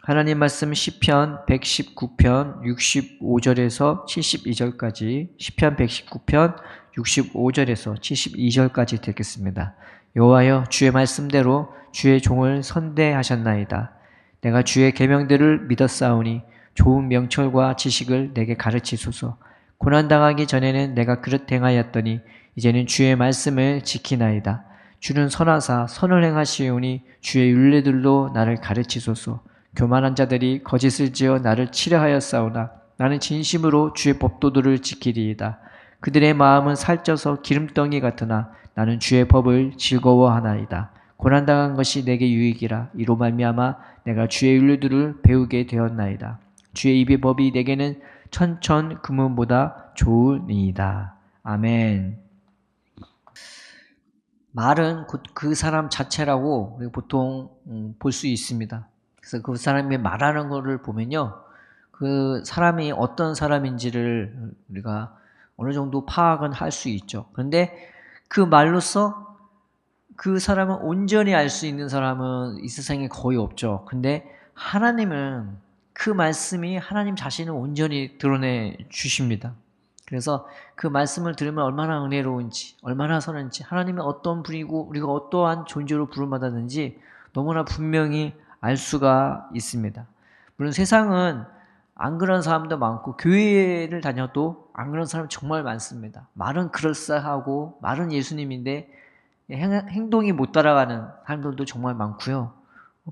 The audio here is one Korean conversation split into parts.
하나님 말씀 시편 119편 65절에서 72절까지 시편 119편 65절에서 72절까지 듣겠습니다. 여호와여 주의 말씀대로 주의 종을 선대하셨나이다. 내가 주의 계명들을 믿었사오니 좋은 명철과 지식을 내게 가르치소서. 고난당하기 전에는 내가 그릇 행하였더니 이제는 주의 말씀을 지키나이다. 주는 선하사 선을 행하시오니 주의 율례들로 나를 가르치소서. 교만한 자들이 거짓을 지어 나를 치려하였사오나 나는 진심으로 주의 법도들을 지키리이다. 그들의 마음은 살쪄서 기름덩이 같으나 나는 주의 법을 즐거워하나이다. 고난당한 것이 내게 유익이라. 이로 말미암아 내가 주의 율례들을 배우게 되었나이다. 주의 입의 법이 내게는 천천 금은보다 좋으니이다. 아멘. 말은 곧 그 사람 자체라고 우리가 보통 볼 수 있습니다. 그래서 그 사람이 말하는 것을 보면요, 그 사람이 어떤 사람인지를 우리가 어느 정도 파악은 할 수 있죠. 그런데 그 말로써 그 사람을 온전히 알 수 있는 사람은 이 세상에 거의 없죠. 근데 하나님은 그 말씀이 하나님 자신을 온전히 드러내 주십니다. 그래서 그 말씀을 들으면 얼마나 은혜로운지, 얼마나 선한지, 하나님이 어떤 분이고 우리가 어떠한 존재로 부름받았는지 너무나 분명히 알 수가 있습니다. 물론 세상은 안 그런 사람도 많고 교회를 다녀도 안 그런 사람 정말 많습니다. 말은 그럴싸하고 말은 예수님인데 행동이 못 따라가는 사람들도 정말 많고요.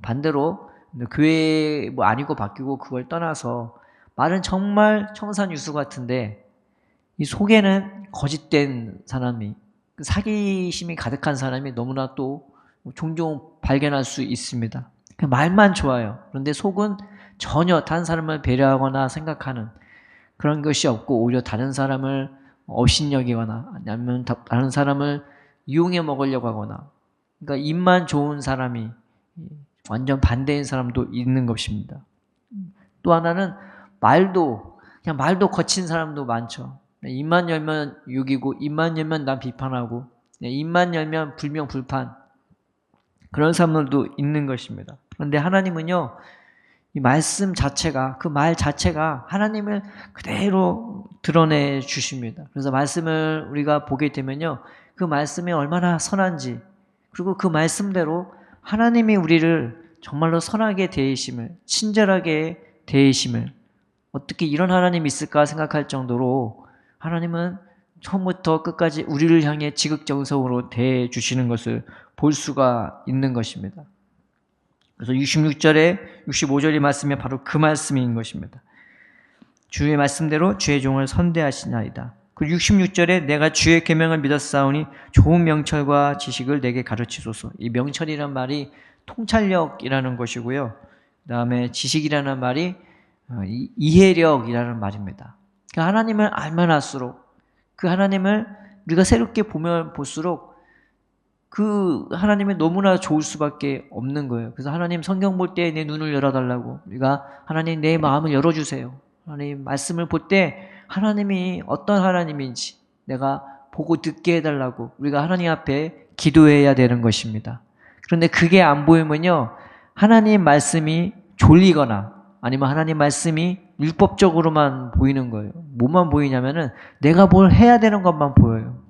반대로 교회 뭐 아니고 바뀌고 그걸 떠나서 말은 정말 청산유수 같은데 이 속에는 거짓된 사람이, 사기심이 가득한 사람이 너무나 또 종종 발견할 수 있습니다. 말만 좋아요. 그런데 속은 전혀 다른 사람을 배려하거나 생각하는 그런 것이 없고 오히려 다른 사람을 업신여기거나 아니면 다른 사람을 이용해 먹으려고 하거나, 그러니까 입만 좋은 사람이 완전 반대인 사람도 있는 것입니다. 또 하나는 그냥 말도 거친 사람도 많죠. 입만 열면 욕이고 입만 열면 난 비판하고 입만 열면 불명불판, 그런 사람들도 있는 것입니다. 그런데 하나님은요, 이 말씀 자체가, 그 말 자체가 하나님을 그대로 드러내 주십니다. 그래서 말씀을 우리가 보게 되면요, 그 말씀이 얼마나 선한지, 그리고 그 말씀대로 하나님이 우리를 정말로 선하게 대하심을, 친절하게 대하심을, 어떻게 이런 하나님이 있을까 생각할 정도로 하나님은 처음부터 끝까지 우리를 향해 지극정성으로 대해 주시는 것을 볼 수가 있는 것입니다. 그래서 66절에 65절의 말씀이 바로 그 말씀인 것입니다. 주의 말씀대로 주의 종을 선대하시나이다. 그리고 66절에 내가 주의 계명을 믿었사오니 좋은 명철과 지식을 내게 가르치소서. 이 명철이란 말이 통찰력이라는 것이고요. 그 다음에 지식이라는 말이 이해력이라는 말입니다. 그러니까 하나님을 알면 할수록, 그 하나님을 우리가 새롭게 보면 볼수록 그 하나님이 너무나 좋을 수밖에 없는 거예요. 그래서 하나님 성경 볼 때 내 눈을 열어달라고, 우리가 하나님 내 마음을 열어주세요. 하나님 말씀을 볼 때 하나님이 어떤 하나님인지 내가 보고 듣게 해달라고 우리가 하나님 앞에 기도해야 되는 것입니다. 그런데 그게 안 보이면요, 하나님 말씀이 졸리거나 아니면 하나님 말씀이 율법적으로만 보이는 거예요. 뭐만 보이냐면은 내가 뭘 해야 되는 것만 보여요.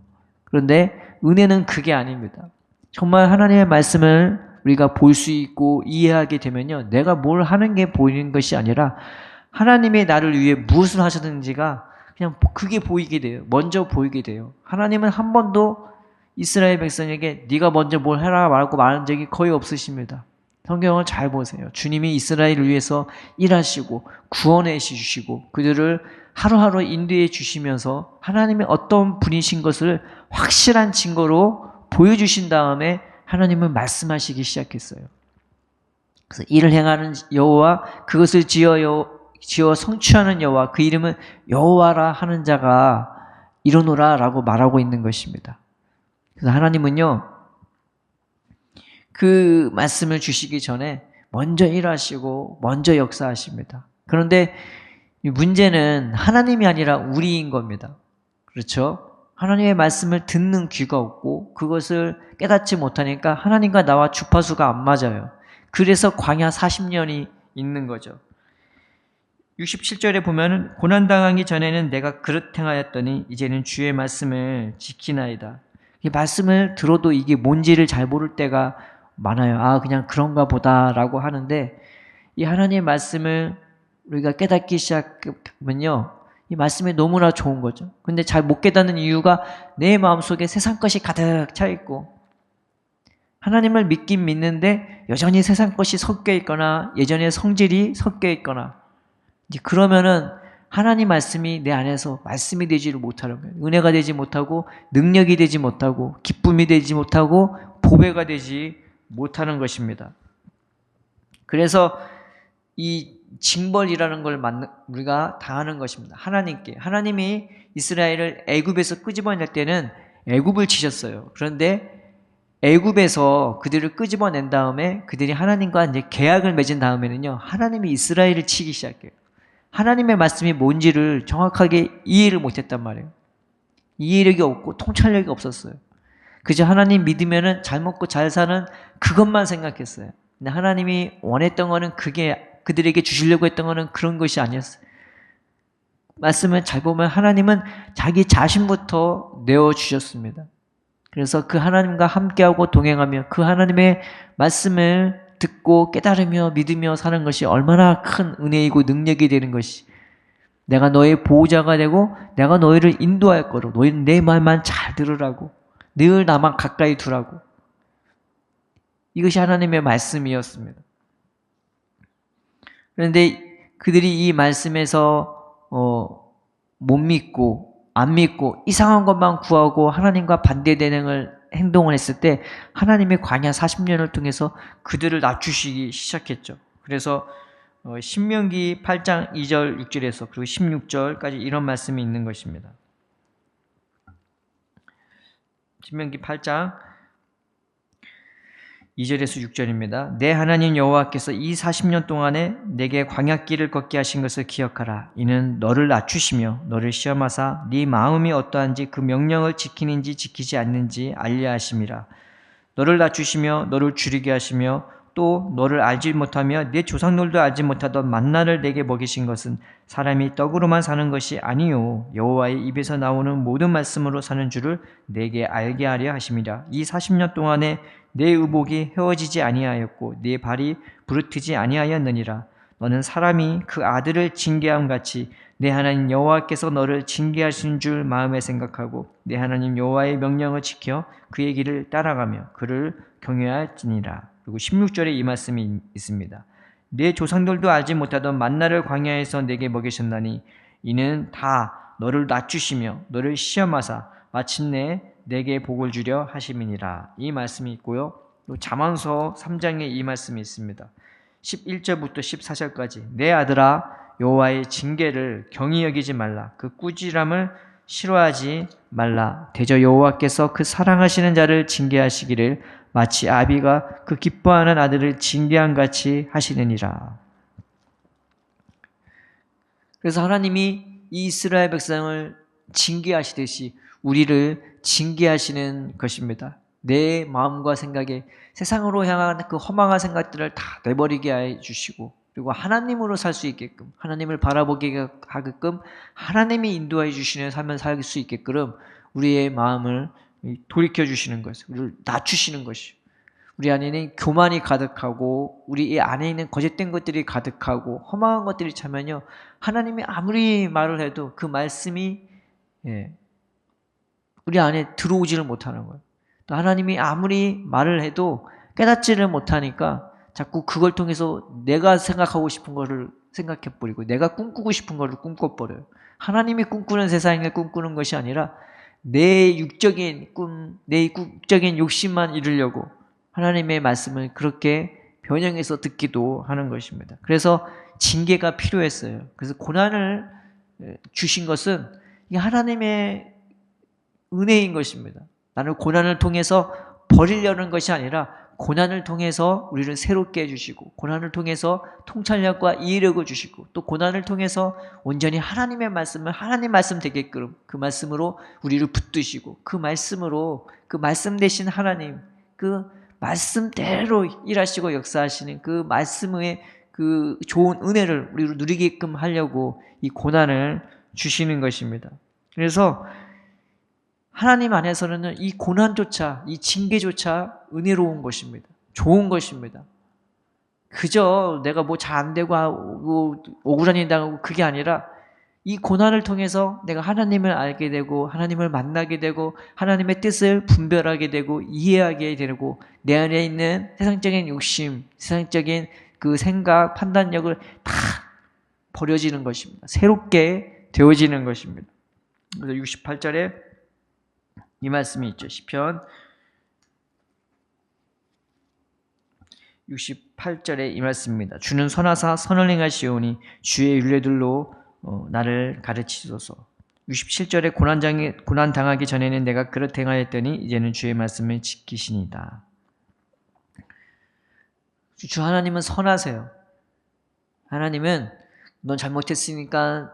그런데 은혜는 그게 아닙니다. 정말 하나님의 말씀을 우리가 볼 수 있고 이해하게 되면요, 내가 뭘 하는 게 보이는 것이 아니라 하나님이 나를 위해 무엇을 하셨는지가 그냥 그게 보이게 돼요. 먼저 보이게 돼요. 하나님은 한 번도 이스라엘 백성에게 네가 먼저 뭘 해라 말고 말한 적이 거의 없으십니다. 성경을 잘 보세요. 주님이 이스라엘을 위해서 일하시고 구원해 주시고 그들을 하루하루 인도해 주시면서 하나님의 어떤 분이신 것을 확실한 증거로 보여주신 다음에 하나님은 말씀하시기 시작했어요. 그래서 이를 행하는 여호와, 그것을 지어 성취하는 여호와, 그 이름은 여호와라 하는 자가 이르노라 라고 말하고 있는 것입니다. 그래서 하나님은요, 그 말씀을 주시기 전에 먼저 일하시고 먼저 역사하십니다. 그런데 문제는 하나님이 아니라 우리인 겁니다. 그렇죠? 하나님의 말씀을 듣는 귀가 없고 그것을 깨닫지 못하니까 하나님과 나와 주파수가 안 맞아요. 그래서 광야 40년이 있는 거죠. 67절에 보면은 고난당하기 전에는 내가 그릇 행하였더니 이제는 주의 말씀을 지키나이다. 이 말씀을 들어도 이게 뭔지를 잘 모를 때가 많아요. 아, 그냥 그런가 보다라고 하는데, 이 하나님의 말씀을 우리가 깨닫기 시작하면요, 이 말씀이 너무나 좋은 거죠. 근데 잘 못 깨닫는 이유가 내 마음속에 세상 것이 가득 차 있고, 하나님을 믿긴 믿는데 여전히 세상 것이 섞여 있거나 예전의 성질이 섞여 있거나, 이제 그러면은 하나님 말씀이 내 안에서 말씀이 되지를 못하는 거예요. 은혜가 되지 못하고 능력이 되지 못하고 기쁨이 되지 못하고 보배가 되지 못하는 것입니다. 그래서 이 징벌이라는 걸 우리가 당하는 것입니다. 하나님께. 하나님이 이스라엘을 애굽에서 끄집어낼 때는 애굽을 치셨어요. 그런데 애굽에서 그들을 끄집어낸 다음에 그들이 하나님과 이제 계약을 맺은 다음에는요, 하나님이 이스라엘을 치기 시작해요. 하나님의 말씀이 뭔지를 정확하게 이해를 못했단 말이에요. 이해력이 없고 통찰력이 없었어요. 그저 하나님 믿으면은 잘 먹고 잘 사는 그것만 생각했어요. 근데 하나님이 원했던 거는 그게 그들에게 주시려고 했던 거는 그런 것이 아니었어요. 말씀을 잘 보면 하나님은 자기 자신부터 내어주셨습니다. 그래서 그 하나님과 함께하고 동행하며 그 하나님의 말씀을 듣고 깨달으며 믿으며 사는 것이 얼마나 큰 은혜이고 능력이 되는 것이, 내가 너의 보호자가 되고 내가 너희를 인도할 거로, 너희는 내 말만 잘 들으라고, 늘 나만 가까이 두라고, 이것이 하나님의 말씀이었습니다. 그런데 그들이 이 말씀에서 못 믿고 안 믿고 이상한 것만 구하고 하나님과 반대되는 행동을 했을 때 하나님의 광야 40년을 통해서 그들을 낮추시기 시작했죠. 그래서 신명기 8장 2절 6절에서 그리고 16절까지 이런 말씀이 있는 것입니다. 신명기 8장 2절에서 6절입니다. 내 하나님 여호와께서 이 40년 동안에 내게 광야길을 걷게 하신 것을 기억하라. 이는 너를 낮추시며 너를 시험하사 네 마음이 어떠한지 그 명령을 지키는지 지키지 않는지 알려 하심이라. 너를 낮추시며 너를 줄이게 하시며 또 너를 알지 못하며 내 조상들도 알지 못하던 만나를 내게 먹이신 것은 사람이 떡으로만 사는 것이 아니요 여호와의 입에서 나오는 모든 말씀으로 사는 줄을 내게 알게 하려 하심이라. 이 40년 동안에 내 의복이 헤어지지 아니하였고 내 발이 부르트지 아니하였느니라. 너는 사람이 그 아들을 징계함 같이 내 하나님 여호와께서 너를 징계하신 줄 마음에 생각하고 내 하나님 여호와의 명령을 지켜 그의 길을 따라가며 그를 경외할지니라. 그리고 16절에 이 말씀이 있습니다. 내 조상들도 알지 못하던 만나를 광야에서 내게 먹이셨나니 이는 다 너를 낮추시며 너를 시험하사 마침내 내게 복을 주려 하심이니라. 이 말씀이 있고요. 잠언서 3장에 이 말씀이 있습니다. 11절부터 14절까지 내 아들아 여호와의 징계를 경히 여기지 말라. 그 꾸지람을 싫어하지 말라. 대저 여호와께서 그 사랑하시는 자를 징계하시기를 마치 아비가 그 기뻐하는 아들을 징계한 같이 하시느니라. 그래서 하나님이 이 이스라엘 백성을 징계하시듯이 우리를 징계하시는 것입니다. 내 마음과 생각에 세상으로 향한 그 허망한 생각들을 다 내버리게 해주시고, 그리고 하나님으로 살 수 있게끔, 하나님을 바라보게 하게끔 하나님이 인도해 주시는 삶을 살 수 있게끔 우리의 마음을 돌이켜 주시는 것을, 우리를 낮추시는 것이, 우리 안에는 교만이 가득하고 우리 안에 있는 거짓된 것들이 가득하고 허망한 것들이 차면요, 하나님이 아무리 말을 해도 그 말씀이 우리 안에 들어오지를 못하는 거예요. 또 하나님이 아무리 말을 해도 깨닫지를 못하니까 자꾸 그걸 통해서 내가 생각하고 싶은 거를 생각해버리고 내가 꿈꾸고 싶은 거를 꿈꿔버려요. 하나님이 꿈꾸는 세상을 꿈꾸는 것이 아니라 내 육적인 꿈, 내 육적인 욕심만 이루려고 하나님의 말씀을 그렇게 변형해서 듣기도 하는 것입니다. 그래서 징계가 필요했어요. 그래서 고난을 주신 것은 이게 하나님의 은혜인 것입니다. 나는 고난을 통해서 버리려는 것이 아니라 고난을 통해서 우리를 새롭게 해주시고, 고난을 통해서 통찰력과 이해력을 주시고, 또 고난을 통해서 온전히 하나님의 말씀을 하나님 말씀 되게끔 그 말씀으로 우리를 붙드시고, 그 말씀으로 그 말씀 대신 하나님, 그 말씀대로 일하시고 역사하시는 그 말씀의 그 좋은 은혜를 우리로 누리게끔 하려고 이 고난을 주시는 것입니다. 그래서 하나님 안에서는 이 고난조차, 이 징계조차 은혜로운 것입니다. 좋은 것입니다. 그저 내가 뭐 잘 안 되고 억울한 일 당하고 그게 아니라 이 고난을 통해서 내가 하나님을 알게 되고 하나님을 만나게 되고 하나님의 뜻을 분별하게 되고 이해하게 되고 내 안에 있는 세상적인 욕심, 세상적인 그 생각, 판단력을 다 버려지는 것입니다. 새롭게 되어지는 것입니다. 그래서 68절에 이 말씀이 있죠. 시편 68절에 이 말씀입니다. 주는 선하사 선을 행하시오니 주의 율례들로 나를 가르치소서. 67절에 고난 당하기 전에는 내가 그릇 행하였더니 이제는 주의 말씀을 지키시니이다. 주 하나님은 선하세요. 하나님은 넌 잘못했으니까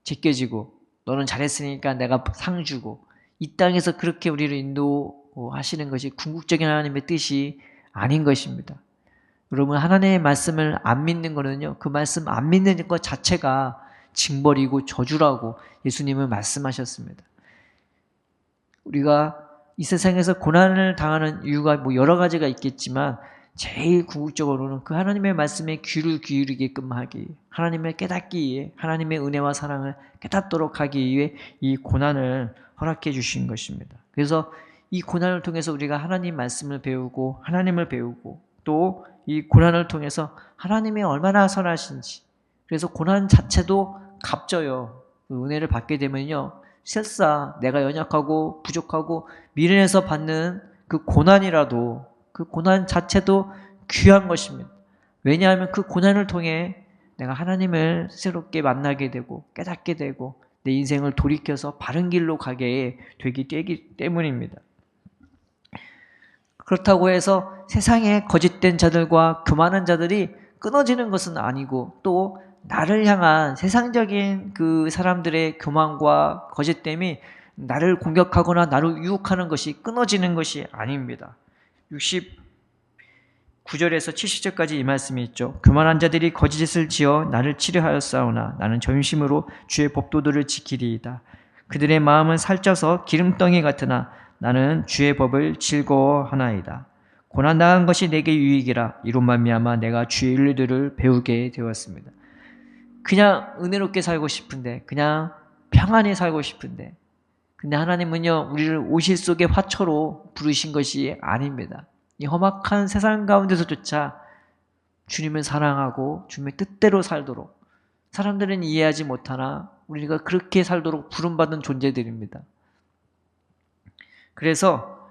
제껴지고 너는 잘했으니까 내가 상 주고 이 땅에서 그렇게 우리를 인도하시는 것이 궁극적인 하나님의 뜻이 아닌 것입니다. 여러분 하나님의 말씀을 안 믿는 거는요. 그 말씀 안 믿는 것 자체가 징벌이고 저주라고 예수님은 말씀하셨습니다. 우리가 이 세상에서 고난을 당하는 이유가 뭐 여러 가지가 있겠지만 제일 궁극적으로는 그 하나님의 말씀에 귀를 기울이게끔 하기, 하나님을 깨닫기 위해 하나님의 은혜와 사랑을 깨닫도록 하기 위해 이 고난을 허락해 주신 것입니다. 그래서 이 고난을 통해서 우리가 하나님 말씀을 배우고 하나님을 배우고 또 이 고난을 통해서 하나님이 얼마나 선하신지, 그래서 고난 자체도 값져요. 그 은혜를 받게 되면요, 설사 내가 연약하고 부족하고 미련해서 받는 그 고난이라도 그 고난 자체도 귀한 것입니다. 왜냐하면 그 고난을 통해 내가 하나님을 새롭게 만나게 되고 깨닫게 되고 내 인생을 돌이켜서 바른 길로 가게 되기 때문입니다. 그렇다고 해서 세상에 거짓된 자들과 교만한 자들이 끊어지는 것은 아니고 또 나를 향한 세상적인 그 사람들의 교만과 거짓됨이 나를 공격하거나 나를 유혹하는 것이 끊어지는 것이 아닙니다. 69절에서 70절까지 이 말씀이 있죠. 교만한 자들이 거짓을 지어 나를 치려하였사오나 나는 전심으로 주의 법도들을 지키리이다. 그들의 마음은 살쪄서 기름덩이 같으나 나는 주의 법을 즐거워하나이다. 고난당한 것이 내게 유익이라 이로 말미암아 내가 주의 윤리들을 배우게 되었습니다. 그냥 은혜롭게 살고 싶은데, 그냥 평안히 살고 싶은데, 근데 하나님은요 우리를 오실 속의 화초로 부르신 것이 아닙니다. 이 험악한 세상 가운데서조차 주님을 사랑하고 주님의 뜻대로 살도록, 사람들은 이해하지 못하나 우리가 그렇게 살도록 부름받은 존재들입니다. 그래서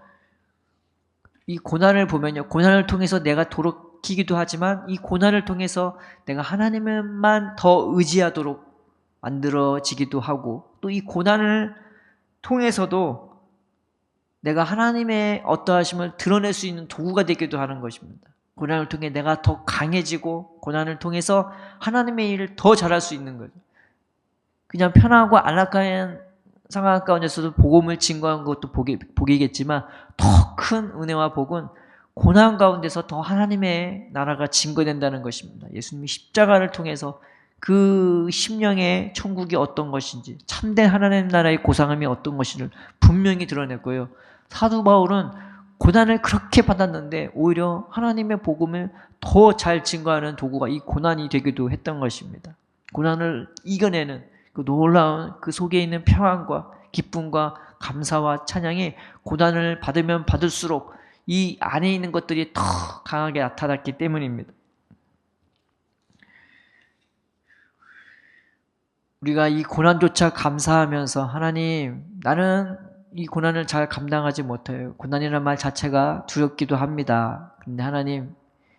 이 고난을 보면요, 고난을 통해서 내가 돌이키기도 하지만 이 고난을 통해서 내가 하나님만 더 의지하도록 만들어지기도 하고, 또 이 고난을 통해서도 내가 하나님의 어떠하심을 드러낼 수 있는 도구가 되기도 하는 것입니다. 고난을 통해 내가 더 강해지고 고난을 통해서 하나님의 일을 더 잘할 수 있는 거죠. 그냥 편하고 안락한 상황 가운데서도 복음을 증거한 것도 복이겠지만 더 큰 은혜와 복은 고난 가운데서 더 하나님의 나라가 증거된다는 것입니다. 예수님이 십자가를 통해서 그 심령의 천국이 어떤 것인지, 참된 하나님 나라의 고상함이 어떤 것인지를 분명히 드러냈고요. 사도 바울은 고난을 그렇게 받았는데 오히려 하나님의 복음을 더 잘 증거하는 도구가 이 고난이 되기도 했던 것입니다. 고난을 이겨내는 그 놀라운 그 속에 있는 평안과 기쁨과 감사와 찬양이 고난을 받으면 받을수록 이 안에 있는 것들이 더 강하게 나타났기 때문입니다. 우리가 이 고난조차 감사하면서 하나님, 나는 이 고난을 잘 감당하지 못해요. 고난이라는 말 자체가 두렵기도 합니다. 근데 하나님,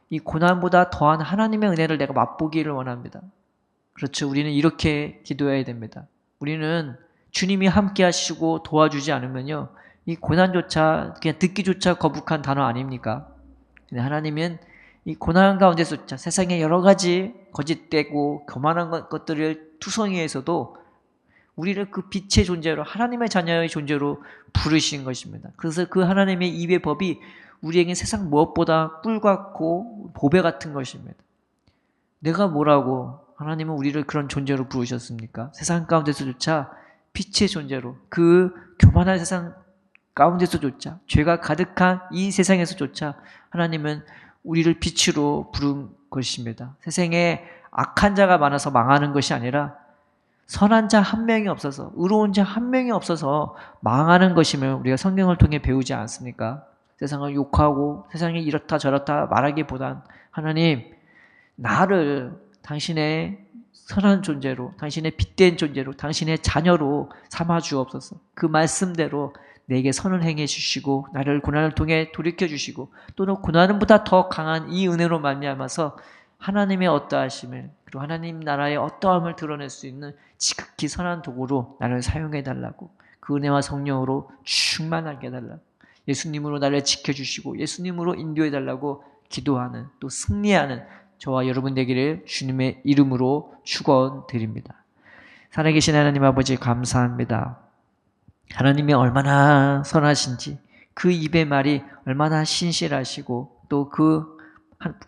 이 고난보다 더한 하나님의 은혜를 내가 맛보기를 원합니다. 그렇죠. 우리는 이렇게 기도해야 됩니다. 우리는 주님이 함께 하시고 도와주지 않으면요, 이 고난조차 그냥 듣기조차 거북한 단어 아닙니까? 근데 하나님은 이 고난 가운데서조차 세상에 여러 가지 거짓되고 교만한 것들을 투성이에서도 우리를 그 빛의 존재로, 하나님의 자녀의 존재로 부르신 것입니다. 그래서 그 하나님의 입의 법이 우리에게 세상 무엇보다 꿀 같고 보배 같은 것입니다. 내가 뭐라고 하나님은 우리를 그런 존재로 부르셨습니까? 세상 가운데서조차 빛의 존재로, 그 교만한 세상 가운데서조차, 죄가 가득한 이 세상에서조차 하나님은 우리를 빛으로 부른 것입니다. 세상에 악한 자가 많아서 망하는 것이 아니라 선한 자 한 명이 없어서, 의로운 자 한 명이 없어서 망하는 것임을 우리가 성경을 통해 배우지 않습니까? 세상을 욕하고 세상이 이렇다 저렇다 말하기보단 하나님, 나를 당신의 선한 존재로, 당신의 빛된 존재로, 당신의 자녀로 삼아 주옵소서. 그 말씀대로 내게 선을 행해 주시고 나를 고난을 통해 돌이켜 주시고, 또는 고난보다 더 강한 이 은혜로 말미암아서 하나님의 어떠하심을, 그리고 하나님 나라의 어떠함을 드러낼 수 있는 지극히 선한 도구로 나를 사용해 달라고, 그 은혜와 성령으로 충만하게 해달라고, 예수님으로 나를 지켜주시고 예수님으로 인도해 달라고 기도하는, 또 승리하는 저와 여러분 되기를 주님의 이름으로 축원드립니다. 살아계신 하나님 아버지 감사합니다. 하나님이 얼마나 선하신지, 그 입의 말이 얼마나 신실하시고, 또 그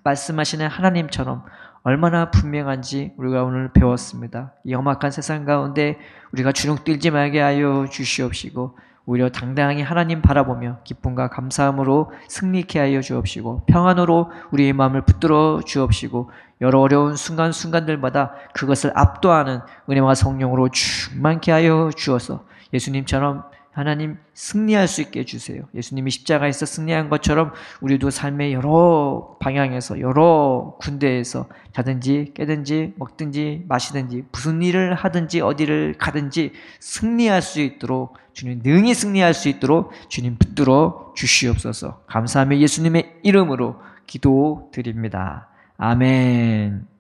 말씀하시는 하나님처럼 얼마나 분명한지 우리가 오늘 배웠습니다. 이 험악한 세상 가운데 우리가 주눅들지 말게 하여 주시옵시고, 오히려 당당히 하나님 바라보며 기쁨과 감사함으로 승리케 하여 주옵시고, 평안으로 우리의 마음을 붙들어 주옵시고, 여러 어려운 순간순간들마다 그것을 압도하는 은혜와 성령으로 충만케 하여 주어서 예수님처럼 하나님 승리할 수 있게 해주세요. 예수님이 십자가에서 승리한 것처럼 우리도 삶의 여러 방향에서, 여러 군데에서 자든지 깨든지 먹든지 마시든지 무슨 일을 하든지 어디를 가든지 승리할 수 있도록, 주님 능히 승리할 수 있도록 주님 붙들어 주시옵소서. 감사하며 예수님의 이름으로 기도드립니다. 아멘.